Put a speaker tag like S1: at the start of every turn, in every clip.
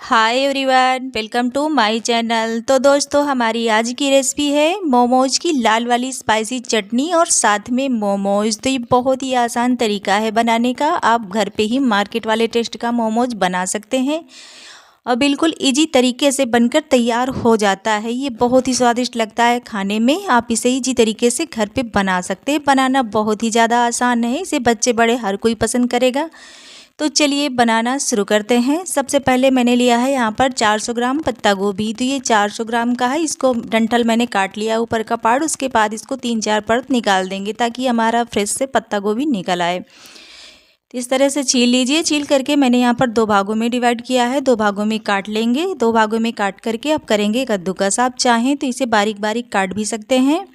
S1: Hi everyone, welcome to my channel. तो दोस्तों, हमारी आज की रेसिपी है मोमोज की लाल वाली स्पाइसी चटनी और साथ में मोमोज। तो ये बहुत ही आसान तरीका है बनाने का। आप घर पे ही मार्केट वाले टेस्ट का मोमोज बना सकते हैं और बिल्कुल इजी तरीके से बनकर तैयार हो जाता है। ये बहुत ही स्वादिष्ट लगता है खाने में। आप इसे इजी तरीके से घर पे बना सकते हैं। बनाना बहुत ही ज़्यादा आसान है। इसे बच्चे बड़े हर कोई पसंद करेगा। तो चलिए बनाना शुरू करते हैं। सबसे पहले मैंने लिया है यहाँ पर 400 ग्राम पत्ता गोभी। तो ये 400 ग्राम का है। इसको डंठल मैंने काट लिया ऊपर का पार्ट। उसके बाद इसको 3-4 परत निकाल देंगे ताकि हमारा फ्रेश से पत्ता गोभी निकल आए। तो इस तरह से छील लीजिए। छील करके मैंने यहाँ पर 2 भागों में डिवाइड किया है। 2 भागों में काट लेंगे। 2 भागों में काट करके अब करेंगे कद्दूकस। आप चाहें तो इसे बारीक बारीक काट भी सकते हैं।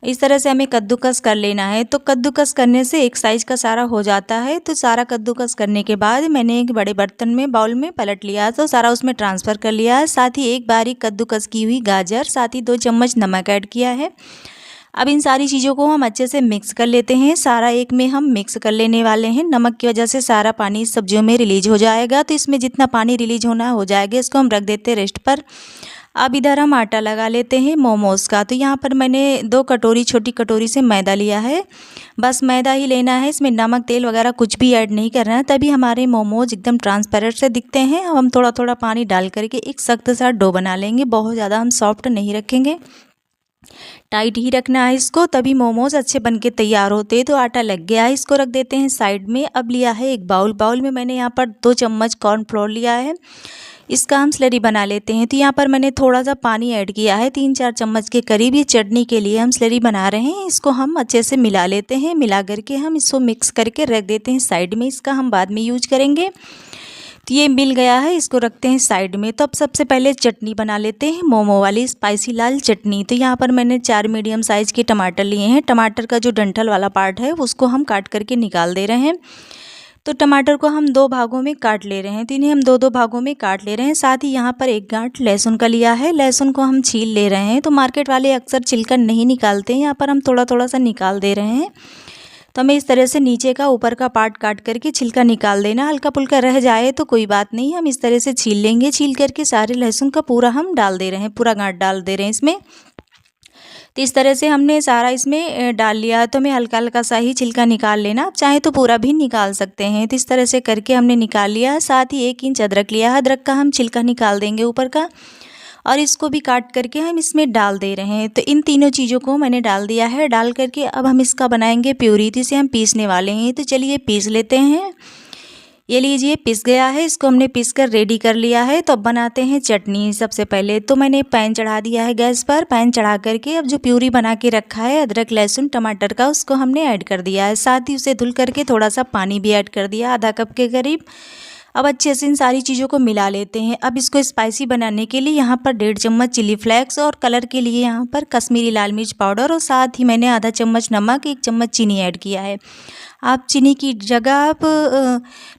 S1: इस तरह से हमें कद्दूकस कर लेना है। तो कद्दूकस करने से एक साइज का सारा हो जाता है। तो सारा कद्दूकस करने के बाद मैंने एक बड़े बर्तन में बाउल में पलट लिया। तो सारा उसमें ट्रांसफ़र कर लिया है। साथ ही एक बारीक कद्दूकस की हुई गाजर, साथ ही 2 चम्मच नमक ऐड किया है। अब इन सारी चीज़ों को हम अच्छे से मिक्स कर लेते हैं। सारा एक में हम मिक्स कर लेने वाले हैं। नमक की वजह से सारा पानी इस सब्जियों में रिलीज हो जाएगा। तो इसमें जितना पानी रिलीज होना हो जाएगा, इसको हम रख देते हैं रेस्ट पर। अब इधर हम आटा लगा लेते हैं मोमोज़ का। तो यहाँ पर मैंने 2 कटोरी, छोटी कटोरी से मैदा लिया है। बस मैदा ही लेना है। इसमें नमक, तेल वगैरह कुछ भी ऐड नहीं करना है, तभी हमारे मोमोज एकदम ट्रांसपेरेंट से दिखते हैं। अब हम थोड़ा थोड़ा पानी डाल करके एक सख्त सा डो बना लेंगे। बहुत ज़्यादा हम सॉफ्ट नहीं रखेंगे, टाइट ही रखना है इसको, तभी मोमोज अच्छे बनके तैयार होते हैं। तो आटा लग गया है, इसको रख देते हैं साइड में। अब लिया है एक बाउल में मैंने यहाँ पर 2 चम्मच कॉर्नफ्लोर लिया है। इसका हम स्लरी बना लेते हैं। तो यहाँ पर मैंने थोड़ा सा पानी ऐड किया है, 3-4 चम्मच के करीब। ये चटनी के लिए हम स्लरी बना रहे हैं। इसको हम अच्छे से मिला लेते हैं। मिला करके हम इसको मिक्स करके रख देते हैं साइड में। इसका हम बाद में यूज करेंगे। तो ये मिल गया है, इसको रखते हैं साइड में। तो अब सबसे पहले चटनी बना लेते हैं, मोमो वाली स्पाइसी लाल चटनी। तो यहाँ पर मैंने 4 मीडियम साइज़ के टमाटर लिए हैं। टमाटर का जो डंठल वाला पार्ट है उसको हम काट करके निकाल दे रहे हैं। तो टमाटर को हम 2 भागों में काट ले रहे हैं। तो इन्हें हम 2-2 भागों में काट ले रहे हैं। साथ ही यहाँ पर एक गांठ लहसुन का लिया है। लहसुन को हम छील ले रहे हैं। तो मार्केट वाले अक्सर छिलका नहीं निकालते हैं, यहाँ पर हम थोड़ा थोड़ा सा निकाल दे रहे हैं। तो हमें इस तरह से नीचे का, ऊपर का पार्ट काट करके छिलका निकाल देना। हल्का फुल्का रह जाए तो कोई बात नहीं, हम इस तरह से छील लेंगे। छील करके सारे लहसुन का पूरा हम डाल दे रहे हैं, पूरा गांठ डाल दे रहे हैं इसमें। तो इस तरह से हमने सारा इसमें डाल लिया है। तो हमें हल्का हल्का सा ही छिलका निकाल लेना। आप चाहें तो पूरा भी निकाल सकते हैं। तो इस तरह से करके हमने निकाल लिया है। साथ ही 1 इंच अदरक लिया है। अदरक का हम छिलका निकाल देंगे ऊपर का, और इसको भी काट करके हम इसमें डाल दे रहे हैं। तो इन तीनों चीज़ों को मैंने डाल दिया है। डाल करके अब हम इसका बनाएंगे प्यूरी। तो इसे हम पीसने वाले हैं। तो चलिए पीस लेते हैं। ये लीजिए, पिस गया है। इसको हमने पीस कर रेडी कर लिया है। तो अब बनाते हैं चटनी। सबसे पहले तो मैंने पैन चढ़ा दिया है गैस पर। पैन चढ़ा करके अब जो प्यूरी बना के रखा है अदरक, लहसुन, टमाटर का, उसको हमने ऐड कर दिया है। साथ ही उसे धुल करके थोड़ा सा पानी भी ऐड कर दिया, आधा कप के करीब। अब अच्छे से इन सारी चीज़ों को मिला लेते हैं। अब इसको स्पाइसी बनाने के लिए यहाँ पर 1.5 चम्मच चिली फ्लेक्स, और कलर के लिए यहाँ पर कश्मीरी लाल मिर्च पाउडर, और साथ ही मैंने आधा चम्मच नमक, 1 चम्मच चीनी ऐड किया है। आप चीनी की जगह आप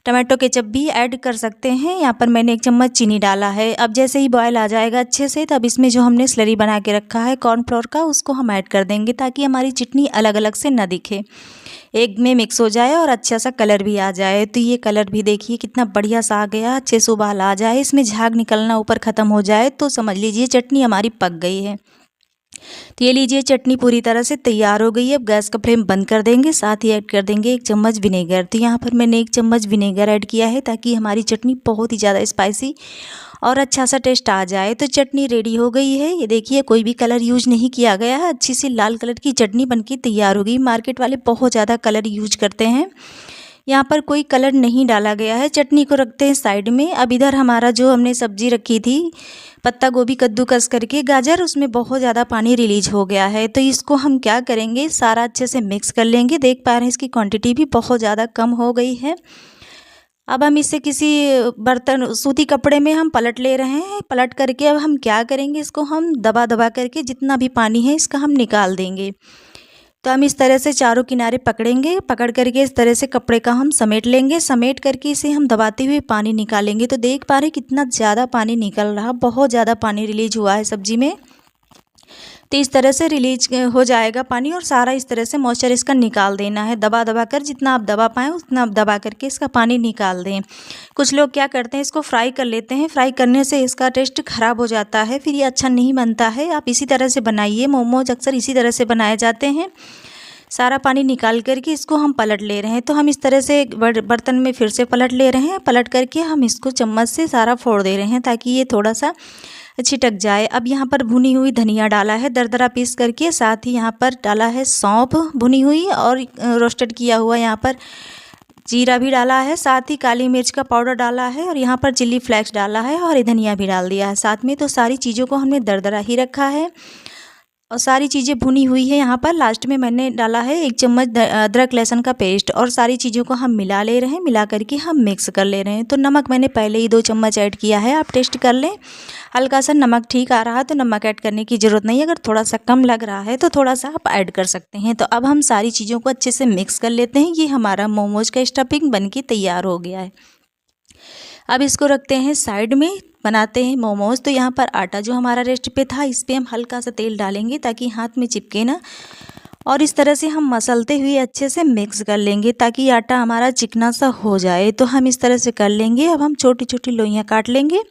S1: टमाटो केचप भी ऐड कर सकते हैं। यहाँ पर मैंने 1 चम्मच चीनी डाला है। अब जैसे ही बॉयल आ जाएगा अच्छे से, तब इसमें जो हमने स्लरी बना के रखा है कॉर्नफ्लोर का, उसको हम ऐड कर देंगे ताकि हमारी चटनी अलग अलग से न दिखे, एक में मिक्स हो जाए और अच्छा सा कलर भी आ जाए। तो ये कलर भी देखिए कितना बढ़िया सा आ गया। अच्छे से उबाल आ जाए, इसमें झाग निकलना ऊपर ख़त्म हो जाए तो समझ लीजिए चटनी हमारी पक गई है। तो ये लीजिए, चटनी पूरी तरह से तैयार हो गई है। अब गैस का फ्लेम बंद कर देंगे। साथ ही ऐड कर देंगे 1 चम्मच विनेगर। तो यहाँ पर मैंने 1 चम्मच विनेगर ऐड किया है ताकि हमारी चटनी बहुत ही ज़्यादा स्पाइसी और अच्छा सा टेस्ट आ जाए। तो चटनी रेडी हो गई है। ये देखिए, कोई भी कलर यूज नहीं किया गया है। अच्छी सी लाल कलर की चटनी बनके तैयार हो गई। मार्केट वाले बहुत ज़्यादा कलर यूज करते हैं, यहाँ पर कोई कलर नहीं डाला गया है। चटनी को रखते हैं साइड में। अब इधर हमारा जो हमने सब्जी रखी थी, पत्ता गोभी कद्दूकस करके, गाजर, उसमें बहुत ज़्यादा पानी रिलीज हो गया है। तो इसको हम क्या करेंगे, सारा अच्छे से मिक्स कर लेंगे। देख पा रहे हैं इसकी क्वांटिटी भी बहुत ज़्यादा कम हो गई है। अब हम इसे किसी बर्तन, सूती कपड़े में हम पलट ले रहे हैं। पलट करके अब हम क्या करेंगे, इसको हम दबा दबा करके जितना भी पानी है इसका हम निकाल देंगे। तो हम इस तरह से चारों किनारे पकड़ेंगे। पकड़ करके इस तरह से कपड़े का हम समेट लेंगे। समेट करके इसे हम दबाते हुए पानी निकालेंगे। तो देख पा रहे कितना ज़्यादा पानी निकल रहा, बहुत ज़्यादा पानी रिलीज हुआ है सब्जी में। तो इस तरह से रिलीज हो जाएगा पानी और सारा इस तरह से मॉइस्चर इसका निकाल देना है। दबा दबा कर जितना आप दबा पाएँ उतना आप दबा करके इसका पानी निकाल दें। कुछ लोग क्या करते हैं, इसको फ्राई कर लेते हैं। फ्राई करने से इसका टेस्ट ख़राब हो जाता है, फिर ये अच्छा नहीं बनता है। आप इसी तरह से बनाइए। मोमोज अक्सर इसी तरह से बनाए जाते हैं। सारा पानी निकाल करके इसको हम पलट ले रहे हैं। तो हम इस तरह से बर्तन में फिर से पलट ले रहे हैं। पलट करके हम इसको चम्मच से सारा फोड़ दे रहे हैं ताकि ये थोड़ा सा छिटक जाए। अब यहाँ पर भुनी हुई धनिया डाला है दरदरा पीस करके, साथ ही यहाँ पर डाला है सौंफ भुनी हुई और रोस्टेड किया हुआ यहाँ पर जीरा भी डाला है, साथ ही काली मिर्च का पाउडर डाला है और यहाँ पर चिल्ली फ्लेक्स डाला है और धनिया भी डाल दिया है साथ में। तो सारी चीज़ों को हमने दरदरा ही रखा है और सारी चीज़ें भुनी हुई है। यहाँ पर लास्ट में मैंने डाला है 1 चम्मच अदरक लहसुन का पेस्ट और सारी चीज़ों को हम मिला ले रहे हैं। मिला करके हम मिक्स कर ले रहे हैं। तो नमक मैंने पहले ही 2 चम्मच ऐड किया है, आप टेस्ट कर लें। हल्का सा नमक ठीक आ रहा है तो नमक ऐड करने की ज़रूरत नहीं है। अगर थोड़ा सा कम लग रहा है तो थोड़ा सा आप ऐड कर सकते हैं। तो अब हम सारी चीज़ों को अच्छे से मिक्स कर लेते हैं। ये हमारा मोमोज का स्टफिंग बन के तैयार हो गया है। अब इसको रखते हैं साइड में, बनाते हैं मोमोज। तो यहाँ पर आटा जो हमारा रेस्ट पे था इस पर हम हल्का सा तेल डालेंगे ताकि हाथ में चिपके ना, और इस तरह से हम मसलते हुए अच्छे से मिक्स कर लेंगे ताकि आटा हमारा चिकना सा हो जाए। तो हम इस तरह से कर लेंगे। अब हम छोटी छोटी लोइयाँ काट लेंगे।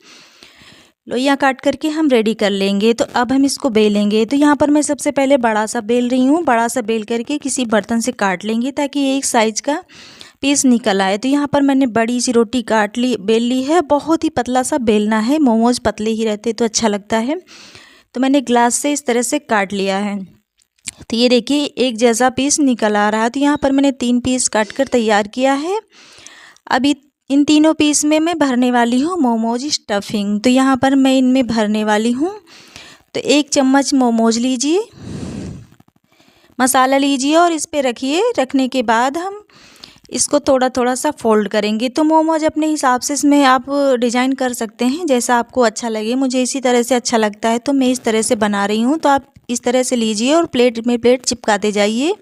S1: लोइयाँ काट करके हम रेडी कर लेंगे। तो अब हम इसको बेलेंगे। तो यहाँ पर मैं सबसे पहले बड़ा सा बेल रही हूँ। बड़ा सा बेल करके किसी बर्तन से काट लेंगे ताकि एक साइज़ का पीस निकल आए। तो यहाँ पर मैंने बड़ी सी रोटी काट ली, बेल ली है। बहुत ही पतला सा बेलना है, मोमोज पतले ही रहते तो अच्छा लगता है। तो मैंने ग्लास से इस तरह से काट लिया है। तो ये देखिए एक जैसा पीस निकल आ रहा है। तो यहाँ पर मैंने 3 पीस काट कर तैयार किया है। अभी इन तीनों पीस में मैं भरने वाली हूँ मोमोज स्टफिंग। तो यहाँ पर मैं इनमें भरने वाली हूँ। तो 1 चम्मच मोमोज लीजिए, मसाला लीजिए और इस पे रखिए। रखने के बाद हम इसको थोड़ा थोड़ा सा फोल्ड करेंगे। तो मोमोज अपने हिसाब से इसमें आप डिज़ाइन कर सकते हैं जैसा आपको अच्छा लगे। मुझे इसी तरह से अच्छा लगता है तो मैं इस तरह से बना रही हूँ। तो आप इस तरह से लीजिए और प्लेट में प्लेट चिपकाते जाइए।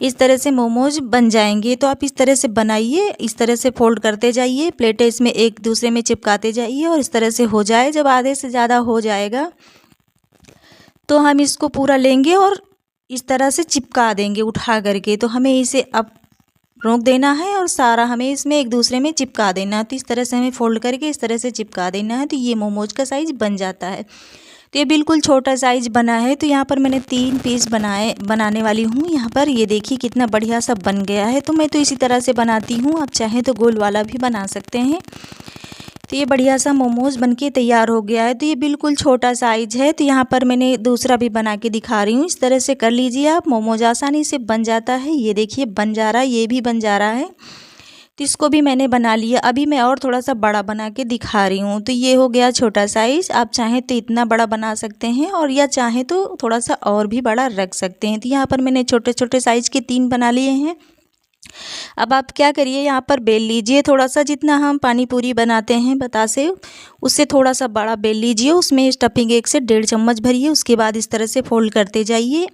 S1: इस तरह से मोमोज बन जाएंगे। तो आप इस तरह से बनाइए, इस तरह से फोल्ड करते जाइए, प्लेटें इसमें एक दूसरे में चिपकाते जाइए और इस तरह से हो जाए। जब आधे से ज़्यादा हो जाएगा तो हम इसको पूरा लेंगे और इस तरह से चिपका देंगे उठा करके। तो हमें इसे अब रोक देना है और सारा हमें इसमें एक दूसरे में चिपका देना है। तो इस तरह से हमें फोल्ड करके इस तरह से चिपका देना है। तो ये मोमोज का साइज़ बन जाता है। तो ये बिल्कुल छोटा साइज़ बना है। तो यहाँ पर मैंने 3 पीस बनाने वाली हूँ। यहाँ पर ये देखिए कितना बढ़िया सा बन गया है। तो मैं तो इसी तरह से बनाती हूँ, आप चाहें तो गोल वाला भी बना सकते हैं। तो ये बढ़िया सा मोमोज बनके तैयार हो गया है। तो ये बिल्कुल छोटा साइज है। तो यहाँ पर मैंने दूसरा भी बना के दिखा रही हूँ। इस तरह से कर लीजिए आप, मोमोज आसानी से बन जाता है। ये देखिए बन जा रहा है, ये भी बन जा रहा है। तो इसको भी मैंने बना लिया। अभी मैं और थोड़ा सा बड़ा बना के दिखा रही हूँ। तो ये हो गया छोटा साइज़। आप चाहें तो इतना बड़ा बना सकते हैं और या चाहें तो थोड़ा सा और भी बड़ा रख सकते हैं। तो यहाँ पर मैंने छोटे छोटे साइज़ के 3 बना लिए हैं। अब आप क्या करिए, यहाँ पर बेल लीजिए थोड़ा सा, जितना हम पानी पूरी बनाते हैं बतासे उससे थोड़ा सा बड़ा बेल लीजिए। उसमें स्टफिंग 1 से 1.5 चम्मच भरिए। उसके बाद इस तरह से फोल्ड करते जाइए।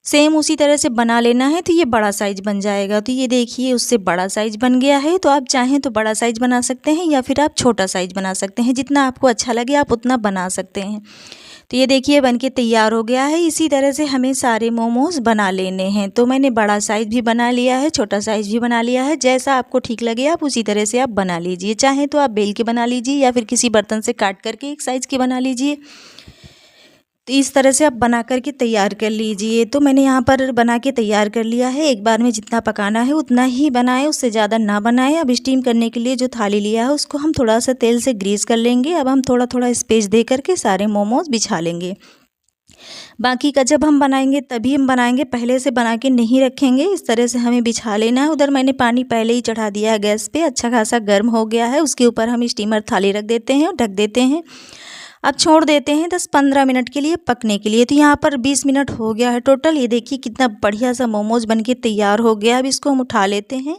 S1: सेम उसी तरह से बना लेना है। तो ये बड़ा साइज़ बन जाएगा। तो ये देखिए उससे बड़ा साइज़ बन गया है। तो आप चाहें तो बड़ा साइज़ बना सकते हैं या फिर आप छोटा साइज़ बना सकते हैं। जितना आपको अच्छा लगे आप उतना बना सकते हैं। तो ये देखिए बनके तैयार हो गया है। इसी तरह से हमें सारे मोमोज बना लेने हैं। तो मैंने बड़ा साइज़ भी बना लिया है, छोटा साइज़ भी बना लिया है। जैसा आपको ठीक लगे आप उसी तरह से आप बना लीजिए। चाहें तो आप बेल के बना लीजिए या फिर किसी बर्तन से काट करके एक साइज़ के बना लीजिए। तो इस तरह से आप बना करके तैयार कर लीजिए। तो मैंने यहाँ पर बना के तैयार कर लिया है। एक बार में जितना पकाना है उतना ही बनाएं, उससे ज़्यादा ना बनाएं। अब स्टीम करने के लिए जो थाली लिया है उसको हम थोड़ा सा तेल से ग्रीस कर लेंगे। अब हम थोड़ा थोड़ा स्पेस दे करके सारे मोमोज बिछा लेंगे। बाकी का जब हम बनाएंगे तभी हम बनाएंगे, पहले से बना के नहीं रखेंगे। इस तरह से हमें बिछा लेना है। उधर मैंने पानी पहले ही चढ़ा दिया है गैस पे, अच्छा खासा गर्म हो गया है। उसके ऊपर हम स्टीमर थाली रख देते हैं और ढक देते हैं। अब छोड़ देते हैं 10-15 मिनट के लिए पकने के लिए। तो यहाँ पर 20 मिनट हो गया है टोटल। ये देखिए कितना बढ़िया सा मोमोज बनके तैयार हो गया। अब इसको हम उठा लेते हैं।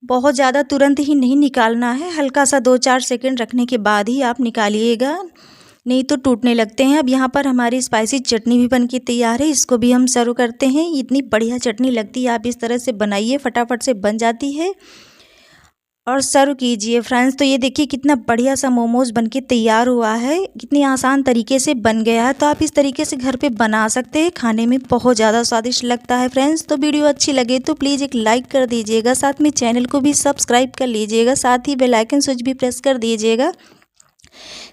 S1: बहुत ज़्यादा तुरंत ही नहीं निकालना है, हल्का सा 2-4 सेकंड रखने के बाद ही आप निकालिएगा, नहीं तो टूटने लगते हैं। अब यहाँ पर हमारी स्पाइसी चटनी भी बनके तैयार है। इसको भी हम सर्व करते हैं। इतनी बढ़िया चटनी लगती है, आप इस तरह से बनाइए, फटाफट से बन जाती है। और सर्व कीजिए फ्रेंड्स। तो ये देखिए कितना बढ़िया सा मोमोज़ बनके तैयार हुआ है, कितनी आसान तरीके से बन गया है। तो आप इस तरीके से घर पे बना सकते हैं, खाने में बहुत ज़्यादा स्वादिष्ट लगता है फ्रेंड्स। तो वीडियो अच्छी लगे तो प्लीज़ एक लाइक कर दीजिएगा, साथ में चैनल को भी सब्सक्राइब कर लीजिएगा, साथ ही बेल आइकन स्विच भी प्रेस कर दीजिएगा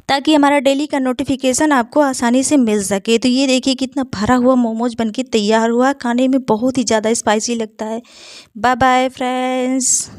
S1: ताकि हमारा डेली का नोटिफिकेशन आपको आसानी से मिल सके। तो ये देखिए कितना भरा हुआ मोमोज बनके तैयार हुआ, खाने में बहुत ही ज़्यादा स्पाइसी लगता है। Bye bye friends.